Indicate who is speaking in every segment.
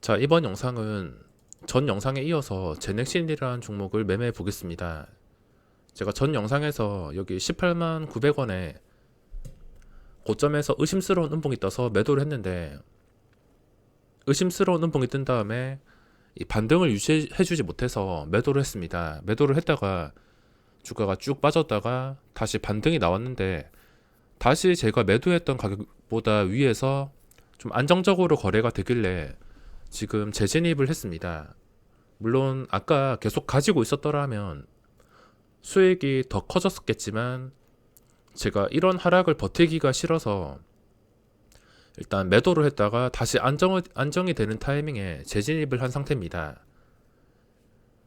Speaker 1: 자, 이번 영상은 전 영상에 이어서 제넥신이라는 종목을 매매해 보겠습니다. 제가 전 영상에서 여기 18만 900원에 고점에서 의심스러운 음봉이 떠서 매도를 했는데, 의심스러운 음봉이 뜬 다음에 이 반등을 유지해주지 못해서 매도를 했습니다. 매도를 했다가 주가가 쭉 빠졌다가 다시 반등이 나왔는데, 다시 제가 매도했던 가격보다 위에서 좀 안정적으로 거래가 되길래 지금 재진입을 했습니다. 물론 아까 계속 가지고 있었더라면 수익이 더 커졌었겠지만, 제가 이런 하락을 버티기가 싫어서 일단 매도를 했다가 다시 안정이 되는 타이밍에 재진입을 한 상태입니다.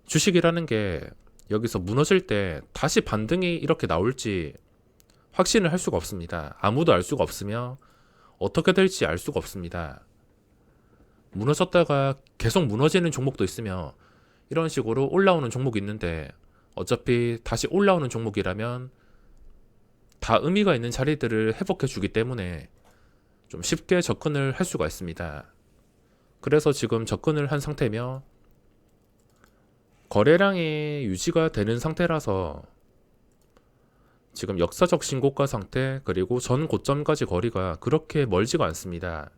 Speaker 1: 주식이라는 게 여기서 무너질 때 다시 반등이 이렇게 나올지 확신을 할 수가 없습니다. 아무도 알 수가 없으며 어떻게 될지 알 수가 없습니다. 무너졌다가 계속 무너지는 종목도 있으며 이런 식으로 올라오는 종목이 있는데, 어차피 다시 올라오는 종목이라면 다 의미가 있는 자리들을 회복해 주기 때문에 좀 쉽게 접근을 할 수가 있습니다. 그래서 지금 접근을 한 상태며 거래량이 유지가 되는 상태라서 지금 역사적 신고가 상태, 그리고 전 고점까지 거리가 그렇게 멀지가 않습니다.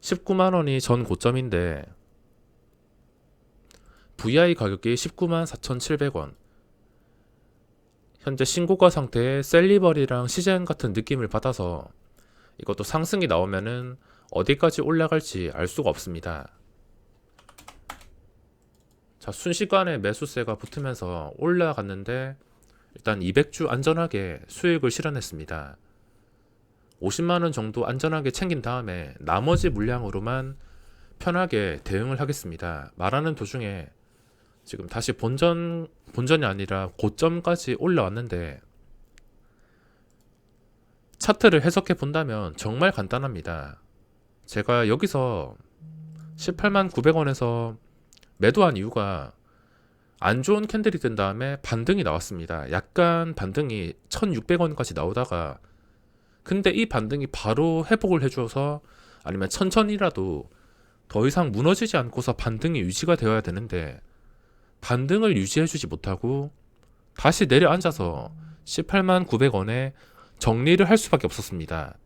Speaker 1: 19만원이 전 고점인데 VI 가격이 19만 4,700원, 현재 신고가 상태의 셀리버리랑 시젠 같은 느낌을 받아서 이것도 상승이 나오면은 어디까지 올라갈지 알 수가 없습니다. 자, 순식간에 매수세가 붙으면서 올라갔는데 일단 200주 안전하게 수익을 실현했습니다. 50만원 정도 안전하게 챙긴 다음에 나머지 물량으로만 편하게 대응을 하겠습니다. 말하는 도중에 지금 다시 본전이 아니라 고점까지 올라왔는데, 차트를 해석해 본다면 정말 간단합니다. 제가 여기서 18만 900원에서 매도한 이유가 안 좋은 캔들이 뜬 다음에 반등이 나왔습니다. 약간 반등이 1600원까지 나오다가, 근데 이 반등이 바로 회복을 해줘서, 아니면 천천히라도 더 이상 무너지지 않고서 반등이 유지가 되어야 되는데 반등을 유지해주지 못하고 다시 내려앉아서 18만 900원에 정리를 할 수밖에 없었습니다.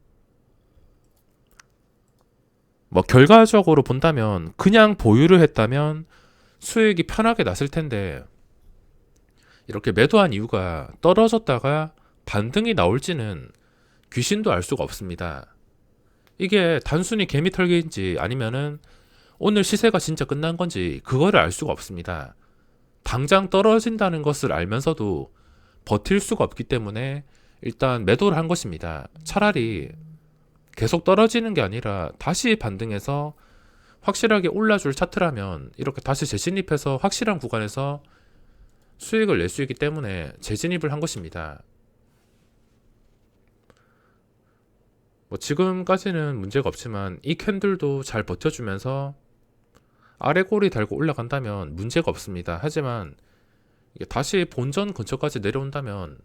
Speaker 1: 뭐 결과적으로 본다면 그냥 보유를 했다면 수익이 편하게 났을 텐데, 이렇게 매도한 이유가 떨어졌다가 반등이 나올지는 귀신도 알 수가 없습니다. 이게 단순히 개미 털기인지 아니면은 오늘 시세가 진짜 끝난 건지 그거를 알 수가 없습니다. 당장 떨어진다는 것을 알면서도 버틸 수가 없기 때문에 일단 매도를 한 것입니다. 차라리 계속 떨어지는 게 아니라 다시 반등해서 확실하게 올라줄 차트라면 이렇게 다시 재진입해서 확실한 구간에서 수익을 낼 수 있기 때문에 재진입을 한 것입니다. 뭐 지금까지는 문제가 없지만 이 캔들도 잘 버텨주면서 아래 꼬리 달고 올라간다면 문제가 없습니다. 하지만 이게 다시 본전 근처까지 내려온다면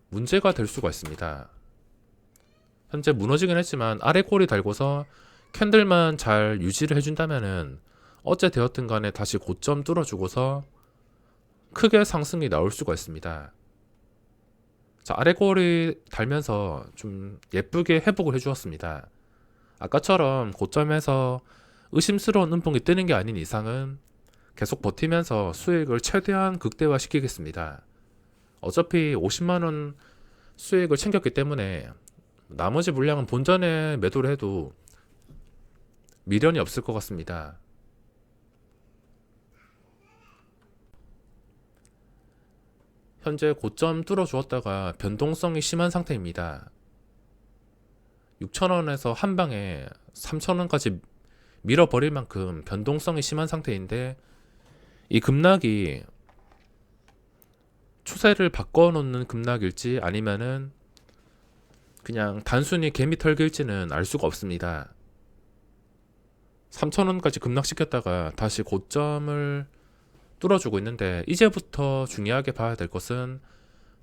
Speaker 1: 문제가 될 수가 있습니다. 현재 무너지긴 했지만 아래 꼬리 달고서 캔들만 잘 유지를 해준다면은 어째 되었든 간에 다시 고점 뚫어주고서 크게 상승이 나올 수가 있습니다. 자, 아래 꼬리 달면서 좀 예쁘게 회복을 해주었습니다. 아까처럼 고점에서 의심스러운 음봉이 뜨는 게 아닌 이상은 계속 버티면서 수익을 최대한 극대화 시키겠습니다. 어차피 50만원 수익을 챙겼기 때문에 나머지 물량은 본전에 매도를 해도 미련이 없을 것 같습니다. 현재 고점 뚫어주었다가 변동성이 심한 상태입니다. 6,000원에서 한 방에 3,000원까지 밀어버릴 만큼 변동성이 심한 상태인데, 이 급락이 추세를 바꿔놓는 급락일지 아니면은 그냥 단순히 개미 털기일지는 알 수가 없습니다. 3,000원까지 급락시켰다가 다시 고점을 뚫어주고 있는데, 이제부터 중요하게 봐야 될 것은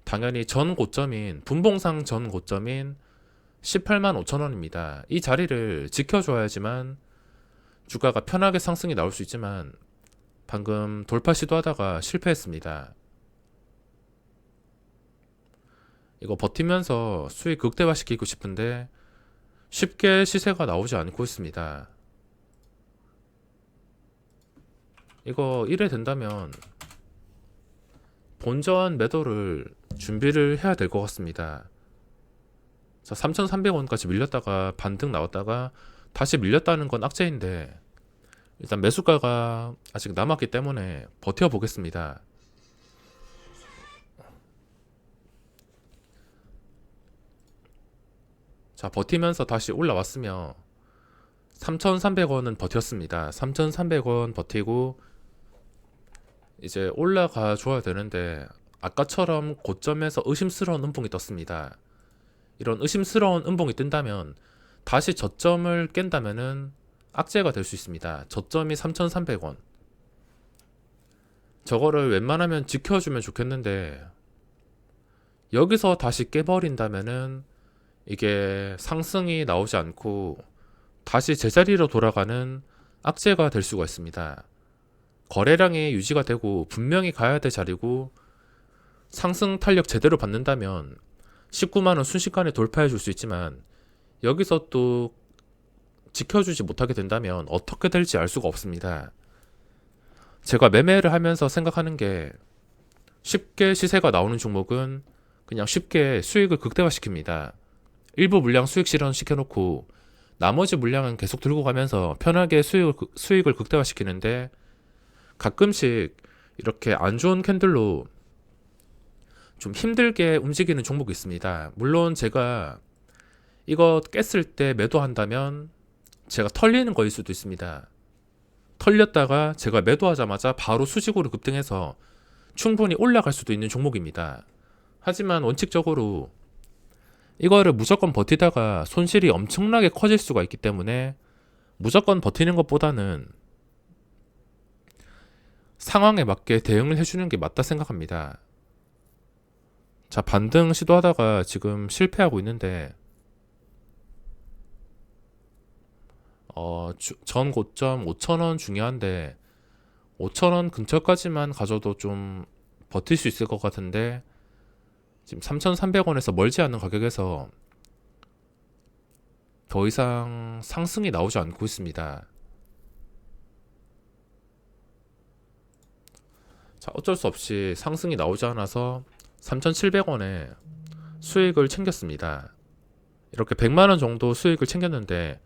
Speaker 1: 당연히 전 고점인, 분봉상 전 고점인 18만 5천원입니다. 이 자리를 지켜줘야지만 주가가 편하게 상승이 나올 수 있지만 방금 돌파 시도하다가 실패했습니다. 이거 버티면서 수익 극대화시키고 싶은데 쉽게 시세가 나오지 않고 있습니다. 이거 이래 된다면 본전 매도를 준비를 해야 될 것 같습니다. 자, 3,300원까지 밀렸다가 반등 나왔다가 다시 밀렸다는 건 악재인데 일단 매수가가 아직 남았기 때문에 버텨보겠습니다. 자, 버티면서 다시 올라왔으며 3,300원은 버텼습니다. 3,300원 버티고 이제 올라가 줘야 되는데 아까처럼 고점에서 의심스러운 음봉이 떴습니다. 이런 의심스러운 음봉이 뜬다면 다시 저점을 깬다면은 악재가 될 수 있습니다. 저점이 3,300원. 저거를 웬만하면 지켜주면 좋겠는데 여기서 다시 깨버린다면은 이게 상승이 나오지 않고 다시 제자리로 돌아가는 악재가 될 수가 있습니다. 거래량이 유지가 되고 분명히 가야 될 자리고 상승 탄력 제대로 받는다면 19만원 순식간에 돌파해 줄 수 있지만 여기서 또 지켜주지 못하게 된다면 어떻게 될지 알 수가 없습니다. 제가 매매를 하면서 생각하는 게 쉽게 시세가 나오는 종목은 그냥 쉽게 수익을 극대화시킵니다. 일부 물량 수익 실현 시켜놓고 나머지 물량은 계속 들고 가면서 편하게 수익을 극대화시키는데 가끔씩 이렇게 안 좋은 캔들로 좀 힘들게 움직이는 종목이 있습니다. 물론 제가 이거 깼을 때 매도한다면 제가 털리는 거일 수도 있습니다. 털렸다가 제가 매도하자마자 바로 수직으로 급등해서 충분히 올라갈 수도 있는 종목입니다. 하지만 원칙적으로 이거를 무조건 버티다가 손실이 엄청나게 커질 수가 있기 때문에 무조건 버티는 것보다는 상황에 맞게 대응을 해주는 게 맞다 생각합니다. 자, 반등 시도하다가 지금 실패하고 있는데 전 고점 5,000원 중요한데 5,000원 근처까지만 가져도 좀 버틸 수 있을 것 같은데 지금 3,300원에서 멀지 않은 가격에서 더 이상 상승이 나오지 않고 있습니다. 자, 어쩔 수 없이 상승이 나오지 않아서 3,700원에 수익을 챙겼습니다. 이렇게 100만원 정도 수익을 챙겼는데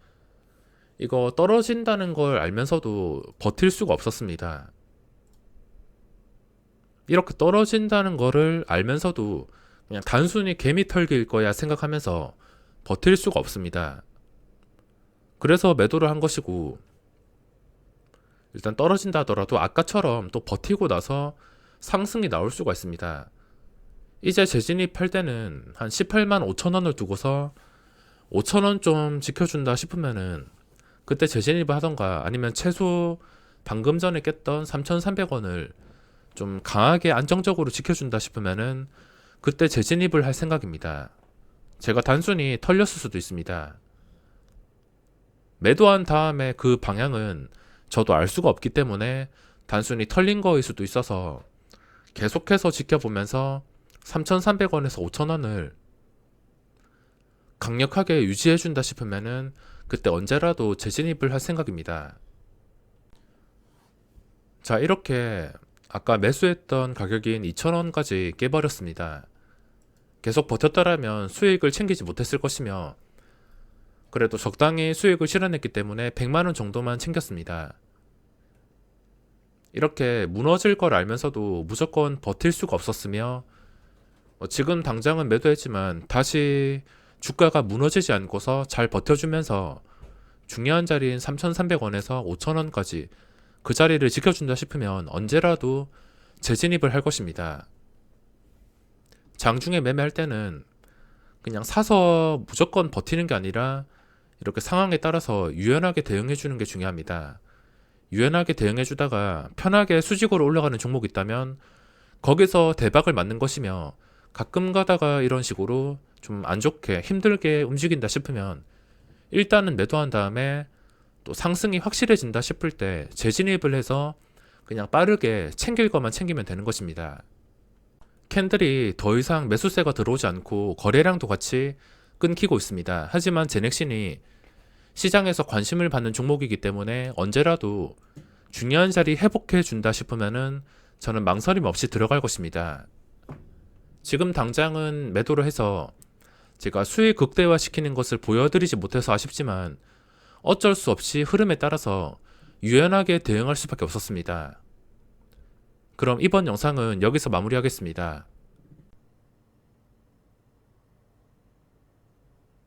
Speaker 1: 이거 떨어진다는 걸 알면서도 버틸 수가 없었습니다. 이렇게 떨어진다는 거를 알면서도 그냥 단순히 개미 털기일 거야 생각하면서 버틸 수가 없습니다. 그래서 매도를 한 것이고 일단 떨어진다 하더라도 아까처럼 또 버티고 나서 상승이 나올 수가 있습니다. 이제 재진입할 때는 한 18만 5천원을 두고서 5천원 좀 지켜준다 싶으면은 그때 재진입을 하던가 아니면 최소 방금 전에 깼던 3,300원을 좀 강하게 안정적으로 지켜준다 싶으면은 그때 재진입을 할 생각입니다. 제가 단순히 털렸을 수도 있습니다. 매도한 다음에 그 방향은 저도 알 수가 없기 때문에 단순히 털린 거일 수도 있어서 계속해서 지켜보면서 3,300원에서 5,000원을 강력하게 유지해준다 싶으면은 그때 언제라도 재진입을 할 생각입니다. 자, 이렇게 아까 매수했던 가격인 2,000원까지 깨버렸습니다. 계속 버텼더라면 수익을 챙기지 못했을 것이며 그래도 적당히 수익을 실현했기 때문에 100만원 정도만 챙겼습니다. 이렇게 무너질 걸 알면서도 무조건 버틸 수가 없었으며 지금 당장은 매도했지만 다시 주가가 무너지지 않고서 잘 버텨주면서 중요한 자리인 3,300원에서 5,000원까지 그 자리를 지켜준다 싶으면 언제라도 재진입을 할 것입니다. 장중에 매매할 때는 그냥 사서 무조건 버티는 게 아니라 이렇게 상황에 따라서 유연하게 대응해주는 게 중요합니다. 유연하게 대응해주다가 편하게 수직으로 올라가는 종목이 있다면 거기서 대박을 맞는 것이며 가끔 가다가 이런 식으로 좀 안 좋게 힘들게 움직인다 싶으면 일단은 매도한 다음에 또 상승이 확실해진다 싶을 때 재진입을 해서 그냥 빠르게 챙길 것만 챙기면 되는 것입니다. 캔들이 더 이상 매수세가 들어오지 않고 거래량도 같이 끊기고 있습니다. 하지만 제넥신이 시장에서 관심을 받는 종목이기 때문에 언제라도 중요한 자리 회복해 준다 싶으면은 저는 망설임 없이 들어갈 것입니다. 지금 당장은 매도를 해서 제가 수익 극대화 시키는 것을 보여드리지 못해서 아쉽지만 어쩔 수 없이 흐름에 따라서 유연하게 대응할 수밖에 없었습니다. 그럼 이번 영상은 여기서 마무리하겠습니다.